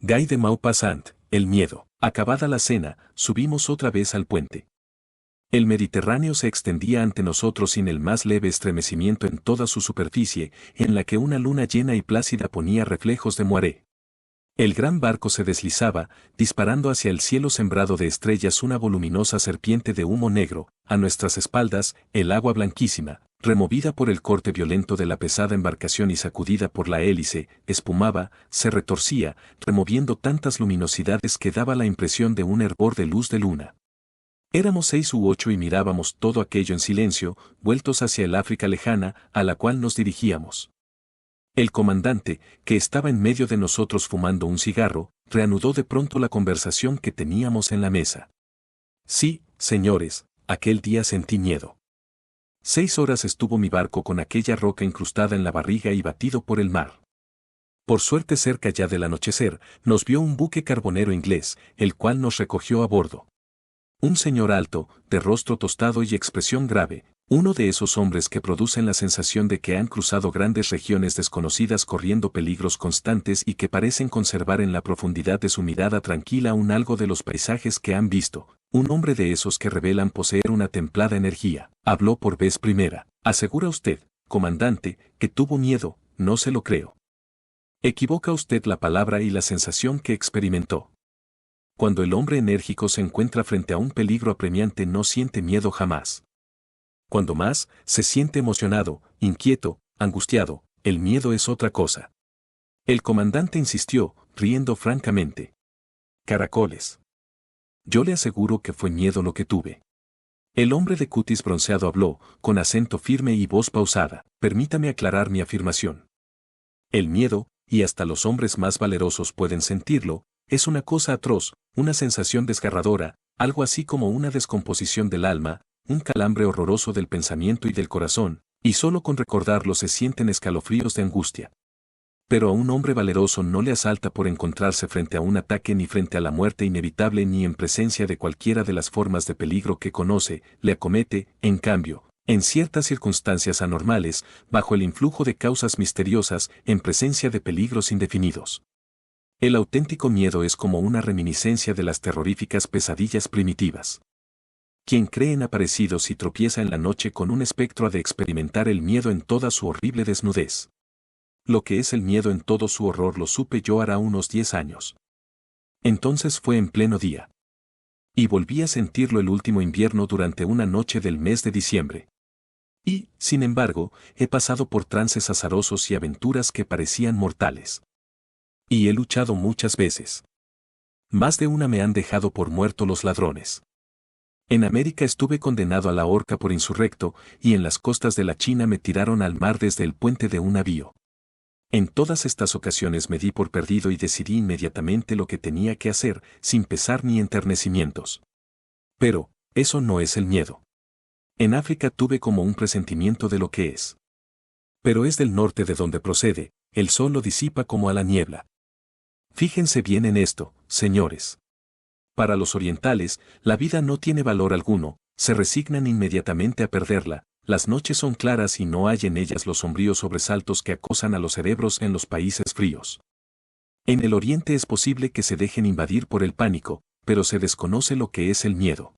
Guy de Maupassant, el miedo. Acabada la cena, subimos otra vez al puente. El Mediterráneo se extendía ante nosotros sin el más leve estremecimiento en toda su superficie, en la que una luna llena y plácida ponía reflejos de moaré. El gran barco se deslizaba, disparando hacia el cielo sembrado de estrellas una voluminosa serpiente de humo negro, a nuestras espaldas, el agua blanquísima, removida por el corte violento de la pesada embarcación y sacudida por la hélice, espumaba, se retorcía, removiendo tantas luminosidades que daba la impresión de un hervor de luz de luna. Éramos 6 u 8 y mirábamos todo aquello en silencio, vueltos hacia el África lejana, a la cual nos dirigíamos. El comandante, que estaba en medio de nosotros fumando un cigarro, reanudó de pronto la conversación que teníamos en la mesa. Sí, señores, aquel día sentí miedo. 6 horas estuvo mi barco con aquella roca incrustada en la barriga y batido por el mar. Por suerte, cerca ya del anochecer, nos vio un buque carbonero inglés, el cual nos recogió a bordo. Un señor alto, de rostro tostado y expresión grave, uno de esos hombres que producen la sensación de que han cruzado grandes regiones desconocidas corriendo peligros constantes y que parecen conservar en la profundidad de su mirada tranquila un algo de los paisajes que han visto, un hombre de esos que revelan poseer una templada energía, habló por vez primera. ¿Asegura usted, comandante, que tuvo miedo? No se lo creo. Equivoca usted la palabra y la sensación que experimentó. Cuando el hombre enérgico se encuentra frente a un peligro apremiante no siente miedo jamás. Cuando más, se siente emocionado, inquieto, angustiado, el miedo es otra cosa. El comandante insistió, riendo francamente. Caracoles. Yo le aseguro que fue miedo lo que tuve. El hombre de cutis bronceado habló, con acento firme y voz pausada. Permítame aclarar mi afirmación. El miedo, y hasta los hombres más valerosos pueden sentirlo, es una cosa atroz, una sensación desgarradora, algo así como una descomposición del alma, un calambre horroroso del pensamiento y del corazón, y solo con recordarlo se sienten escalofríos de angustia. Pero a un hombre valeroso no le asalta por encontrarse frente a un ataque ni frente a la muerte inevitable ni en presencia de cualquiera de las formas de peligro que conoce, le acomete, en cambio, en ciertas circunstancias anormales, bajo el influjo de causas misteriosas, en presencia de peligros indefinidos. El auténtico miedo es como una reminiscencia de las terroríficas pesadillas primitivas. Quien cree en aparecidos y tropieza en la noche con un espectro ha de experimentar el miedo en toda su horrible desnudez. Lo que es el miedo en todo su horror lo supe yo hará unos 10 años. Entonces fue en pleno día. Y volví a sentirlo el último invierno durante una noche del mes de diciembre. Y, sin embargo, he pasado por trances azarosos y aventuras que parecían mortales. Y he luchado muchas veces. Más de una me han dejado por muerto los ladrones. En América estuve condenado a la horca por insurrecto, y en las costas de la China me tiraron al mar desde el puente de un navío. En todas estas ocasiones me di por perdido y decidí inmediatamente lo que tenía que hacer, sin pesar ni enternecimientos. Pero, eso no es el miedo. En África tuve como un presentimiento de lo que es. Pero es del norte de donde procede, el sol lo disipa como a la niebla. Fíjense bien en esto, señores. Para los orientales, la vida no tiene valor alguno, se resignan inmediatamente a perderla, las noches son claras y no hay en ellas los sombríos sobresaltos que acosan a los cerebros en los países fríos. En el oriente es posible que se dejen invadir por el pánico, pero se desconoce lo que es el miedo.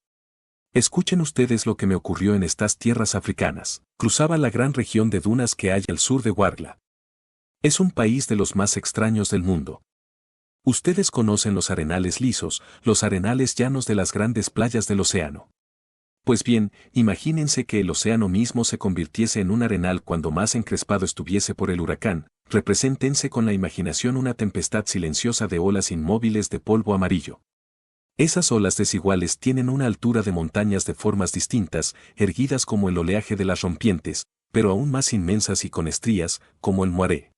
Escuchen ustedes lo que me ocurrió en estas tierras africanas. Cruzaba la gran región de dunas que hay al sur de Ouargla. Es un país de los más extraños del mundo. Ustedes conocen los arenales lisos, los arenales llanos de las grandes playas del océano. Pues bien, imagínense que el océano mismo se convirtiese en un arenal cuando más encrespado estuviese por el huracán, represéntense con la imaginación una tempestad silenciosa de olas inmóviles de polvo amarillo. Esas olas desiguales tienen una altura de montañas de formas distintas, erguidas como el oleaje de las rompientes, pero aún más inmensas y con estrías, como el Moaré.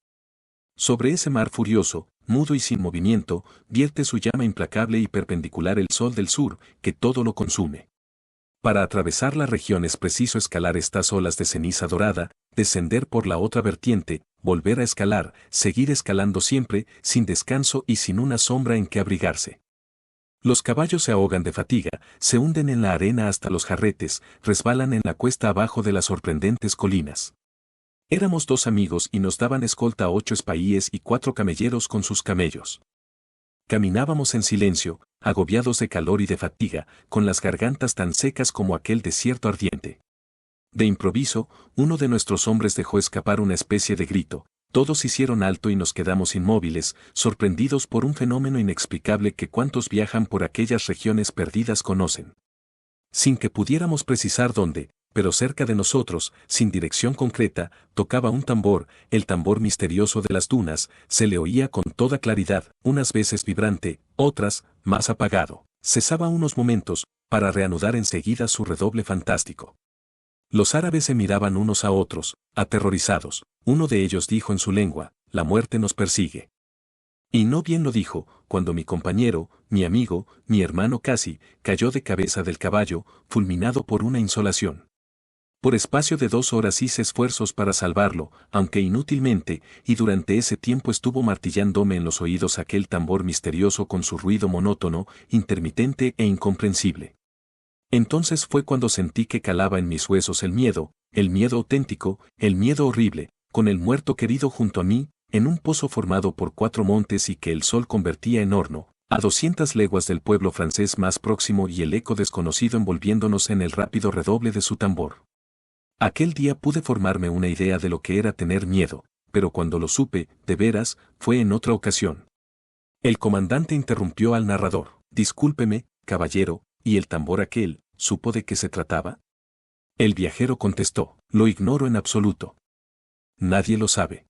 Sobre ese mar furioso, mudo y sin movimiento, vierte su llama implacable y perpendicular el sol del sur, que todo lo consume. Para atravesar la región es preciso escalar estas olas de ceniza dorada, descender por la otra vertiente, volver a escalar, seguir escalando siempre, sin descanso y sin una sombra en que abrigarse. Los caballos se ahogan de fatiga, se hunden en la arena hasta los jarretes, resbalan en la cuesta abajo de las sorprendentes colinas. Éramos 2 amigos y nos daban escolta 8 espaíes y 4 camelleros con sus camellos. Caminábamos en silencio, agobiados de calor y de fatiga, con las gargantas tan secas como aquel desierto ardiente. De improviso, uno de nuestros hombres dejó escapar una especie de grito. Todos hicieron alto y nos quedamos inmóviles, sorprendidos por un fenómeno inexplicable que cuantos viajan por aquellas regiones perdidas conocen. Sin que pudiéramos precisar dónde, pero cerca de nosotros, sin dirección concreta, tocaba un tambor, el tambor misterioso de las dunas, se le oía con toda claridad, unas veces vibrante, otras, más apagado. Cesaba unos momentos, para reanudar enseguida su redoble fantástico. Los árabes se miraban unos a otros, aterrorizados. Uno de ellos dijo en su lengua, la muerte nos persigue. Y no bien lo dijo, cuando mi compañero, mi amigo, mi hermano casi, cayó de cabeza del caballo, fulminado por una insolación. Por espacio de 2 horas hice esfuerzos para salvarlo, aunque inútilmente, y durante ese tiempo estuvo martillándome en los oídos aquel tambor misterioso con su ruido monótono, intermitente e incomprensible. Entonces fue cuando sentí que calaba en mis huesos el miedo auténtico, el miedo horrible, con el muerto querido junto a mí, en un pozo formado por 4 montes y que el sol convertía en horno, a 200 leguas del pueblo francés más próximo y el eco desconocido envolviéndonos en el rápido redoble de su tambor. Aquel día pude formarme una idea de lo que era tener miedo, pero cuando lo supe, de veras, fue en otra ocasión. El comandante interrumpió al narrador. Discúlpeme, caballero, ¿y el tambor aquel, supo de qué se trataba? El viajero contestó, lo ignoro en absoluto. Nadie lo sabe.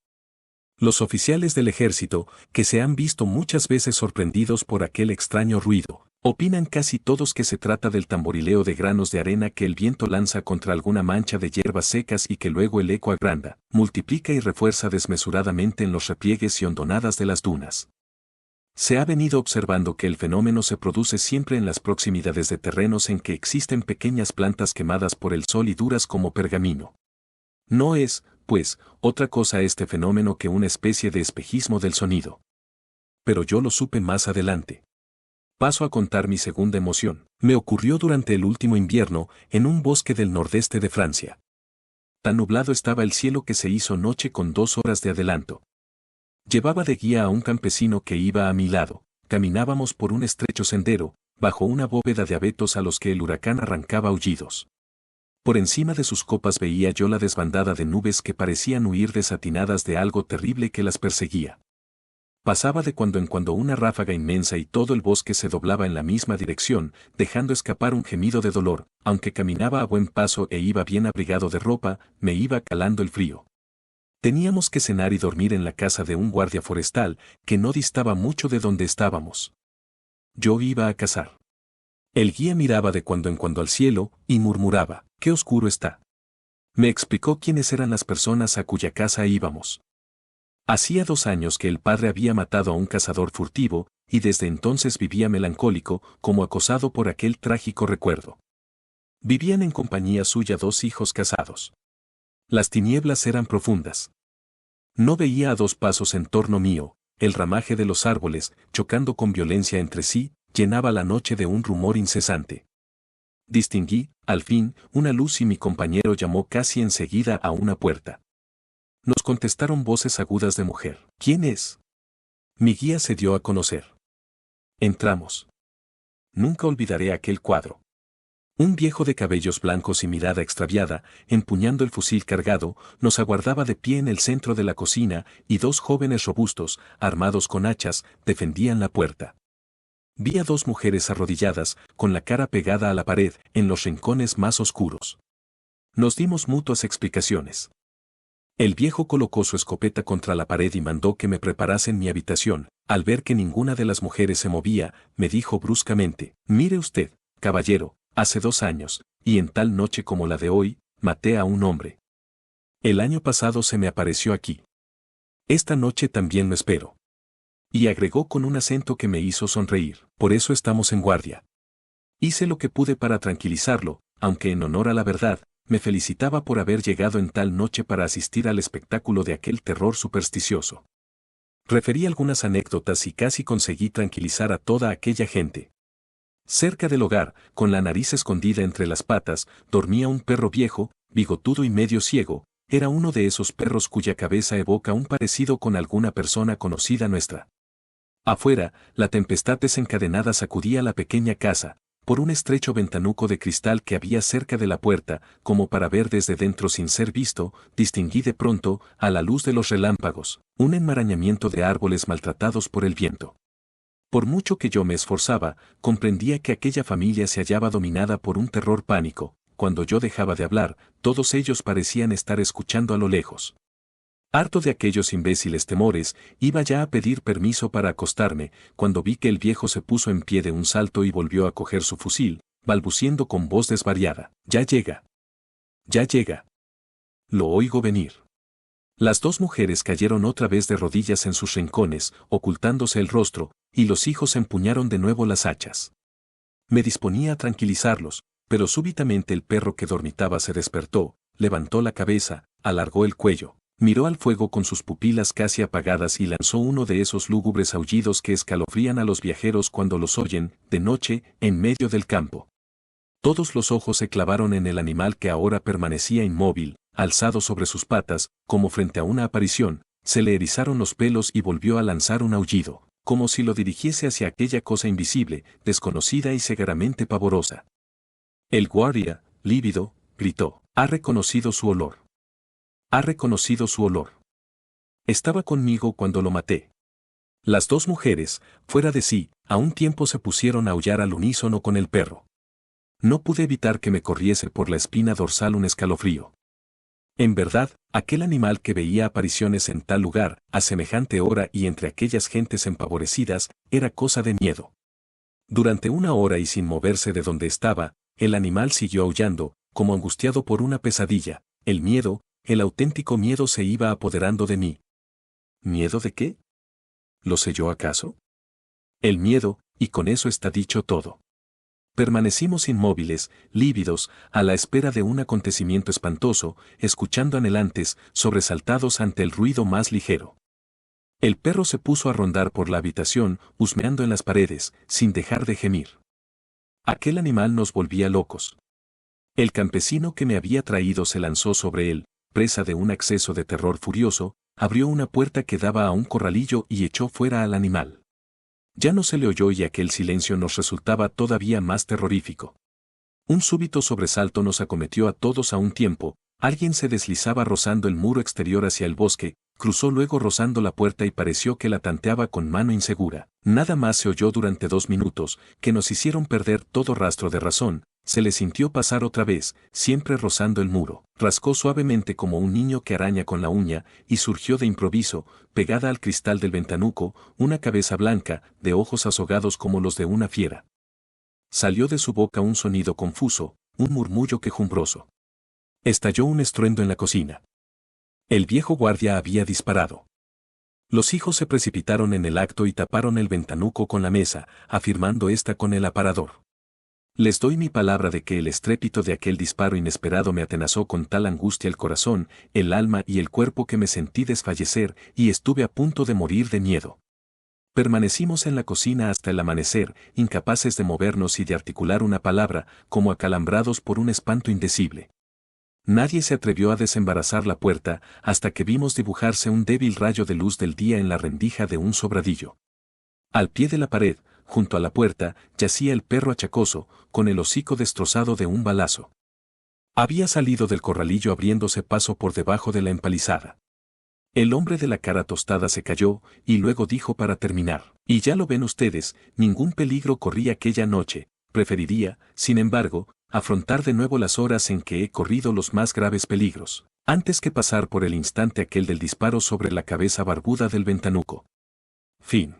Los oficiales del ejército, que se han visto muchas veces sorprendidos por aquel extraño ruido, opinan casi todos que se trata del tamborileo de granos de arena que el viento lanza contra alguna mancha de hierbas secas y que luego el eco agranda, multiplica y refuerza desmesuradamente en los repliegues y hondonadas de las dunas. Se ha venido observando que el fenómeno se produce siempre en las proximidades de terrenos en que existen pequeñas plantas quemadas por el sol y duras como pergamino. No es, pues, otra cosa este fenómeno que una especie de espejismo del sonido. Pero yo lo supe más adelante. Paso a contar mi segunda emoción. Me ocurrió durante el último invierno, en un bosque del nordeste de Francia. Tan nublado estaba el cielo que se hizo noche con 2 horas de adelanto. Llevaba de guía a un campesino que iba a mi lado. Caminábamos por un estrecho sendero, bajo una bóveda de abetos a los que el huracán arrancaba aullidos. Por encima de sus copas veía yo la desbandada de nubes que parecían huir desatinadas de algo terrible que las perseguía. Pasaba de cuando en cuando una ráfaga inmensa y todo el bosque se doblaba en la misma dirección, dejando escapar un gemido de dolor. Aunque caminaba a buen paso e iba bien abrigado de ropa, me iba calando el frío. Teníamos que cenar y dormir en la casa de un guardia forestal, que no distaba mucho de donde estábamos. Yo iba a cazar. El guía miraba de cuando en cuando al cielo, y murmuraba, «¡Qué oscuro está!». Me explicó quiénes eran las personas a cuya casa íbamos. Hacía 2 años que el padre había matado a un cazador furtivo, y desde entonces vivía melancólico, como acosado por aquel trágico recuerdo. Vivían en compañía suya 2 hijos casados. Las tinieblas eran profundas. No veía a 2 pasos en torno mío, el ramaje de los árboles, chocando con violencia entre sí, llenaba la noche de un rumor incesante. Distinguí, al fin, una luz y mi compañero llamó casi enseguida a una puerta. Nos contestaron voces agudas de mujer. ¿Quién es? Mi guía se dio a conocer. Entramos. Nunca olvidaré aquel cuadro. Un viejo de cabellos blancos y mirada extraviada, empuñando el fusil cargado, nos aguardaba de pie en el centro de la cocina y 2 jóvenes robustos, armados con hachas, defendían la puerta. Vi a 2 mujeres arrodilladas, con la cara pegada a la pared, en los rincones más oscuros. Nos dimos mutuas explicaciones. El viejo colocó su escopeta contra la pared y mandó que me preparasen mi habitación. Al ver que ninguna de las mujeres se movía, me dijo bruscamente, «Mire usted, caballero, hace 2 años, y en tal noche como la de hoy, maté a un hombre. El año pasado se me apareció aquí. Esta noche también lo espero». Y agregó con un acento que me hizo sonreír, «Por eso estamos en guardia». Hice lo que pude para tranquilizarlo, aunque en honor a la verdad, me felicitaba por haber llegado en tal noche para asistir al espectáculo de aquel terror supersticioso. Referí algunas anécdotas y casi conseguí tranquilizar a toda aquella gente. Cerca del hogar, con la nariz escondida entre las patas, dormía un perro viejo, bigotudo y medio ciego. Era uno de esos perros cuya cabeza evoca un parecido con alguna persona conocida nuestra. Afuera, la tempestad desencadenada sacudía la pequeña casa, por un estrecho ventanuco de cristal que había cerca de la puerta, como para ver desde dentro sin ser visto, distinguí de pronto, a la luz de los relámpagos, un enmarañamiento de árboles maltratados por el viento. Por mucho que yo me esforzaba, comprendía que aquella familia se hallaba dominada por un terror pánico. Cuando yo dejaba de hablar, todos ellos parecían estar escuchando a lo lejos. Harto de aquellos imbéciles temores, iba ya a pedir permiso para acostarme, cuando vi que el viejo se puso en pie de un salto y volvió a coger su fusil, balbuciendo con voz desvariada: «Ya llega. Ya llega. Lo oigo venir». Las dos mujeres cayeron otra vez de rodillas en sus rincones, ocultándose el rostro, y los hijos empuñaron de nuevo las hachas. Me disponía a tranquilizarlos, pero súbitamente el perro que dormitaba se despertó, levantó la cabeza, alargó el cuello, miró al fuego con sus pupilas casi apagadas y lanzó uno de esos lúgubres aullidos que escalofrían a los viajeros cuando los oyen, de noche, en medio del campo. Todos los ojos se clavaron en el animal que ahora permanecía inmóvil, alzado sobre sus patas, como frente a una aparición. Se le erizaron los pelos y volvió a lanzar un aullido, como si lo dirigiese hacia aquella cosa invisible, desconocida y cegaramente pavorosa. El guardia, lívido, gritó: «Ha reconocido su olor. Ha reconocido su olor. Estaba conmigo cuando lo maté». Las dos mujeres, fuera de sí, a un tiempo se pusieron a aullar al unísono con el perro. No pude evitar que me corriese por la espina dorsal un escalofrío. En verdad, aquel animal que veía apariciones en tal lugar, a semejante hora y entre aquellas gentes empavorecidas, era cosa de miedo. Durante una hora y sin moverse de donde estaba, el animal siguió aullando, como angustiado por una pesadilla. El miedo, el auténtico miedo se iba apoderando de mí. ¿Miedo de qué? ¿Lo sé yo acaso? El miedo, y con eso está dicho todo. Permanecimos inmóviles, lívidos, a la espera de un acontecimiento espantoso, escuchando anhelantes, sobresaltados ante el ruido más ligero. El perro se puso a rondar por la habitación, husmeando en las paredes, sin dejar de gemir. Aquel animal nos volvía locos. El campesino que me había traído se lanzó sobre él, presa de un acceso de terror furioso, abrió una puerta que daba a un corralillo y echó fuera al animal. Ya no se le oyó y aquel silencio nos resultaba todavía más terrorífico. Un súbito sobresalto nos acometió a todos a un tiempo. Alguien se deslizaba rozando el muro exterior hacia el bosque, cruzó luego rozando la puerta y pareció que la tanteaba con mano insegura. Nada más se oyó durante 2 minutos, que nos hicieron perder todo rastro de razón. Se le sintió pasar otra vez, siempre rozando el muro. Rascó suavemente como un niño que araña con la uña, y surgió de improviso, pegada al cristal del ventanuco, una cabeza blanca, de ojos azogados como los de una fiera. Salió de su boca un sonido confuso, un murmullo quejumbroso. Estalló un estruendo en la cocina. El viejo guardia había disparado. Los hijos se precipitaron en el acto y taparon el ventanuco con la mesa, afirmando ésta con el aparador. Les doy mi palabra de que el estrépito de aquel disparo inesperado me atenazó con tal angustia el corazón, el alma y el cuerpo que me sentí desfallecer y estuve a punto de morir de miedo. Permanecimos en la cocina hasta el amanecer, incapaces de movernos y de articular una palabra, como acalambrados por un espanto indecible. Nadie se atrevió a desembarazar la puerta hasta que vimos dibujarse un débil rayo de luz del día en la rendija de un sobradillo. Al pie de la pared, junto a la puerta, yacía el perro achacoso, con el hocico destrozado de un balazo. Había salido del corralillo abriéndose paso por debajo de la empalizada. El hombre de la cara tostada se calló, y luego dijo para terminar: «Y ya lo ven ustedes, ningún peligro corrí aquella noche. Preferiría, sin embargo, afrontar de nuevo las horas en que he corrido los más graves peligros, antes que pasar por el instante aquel del disparo sobre la cabeza barbuda del ventanuco». Fin.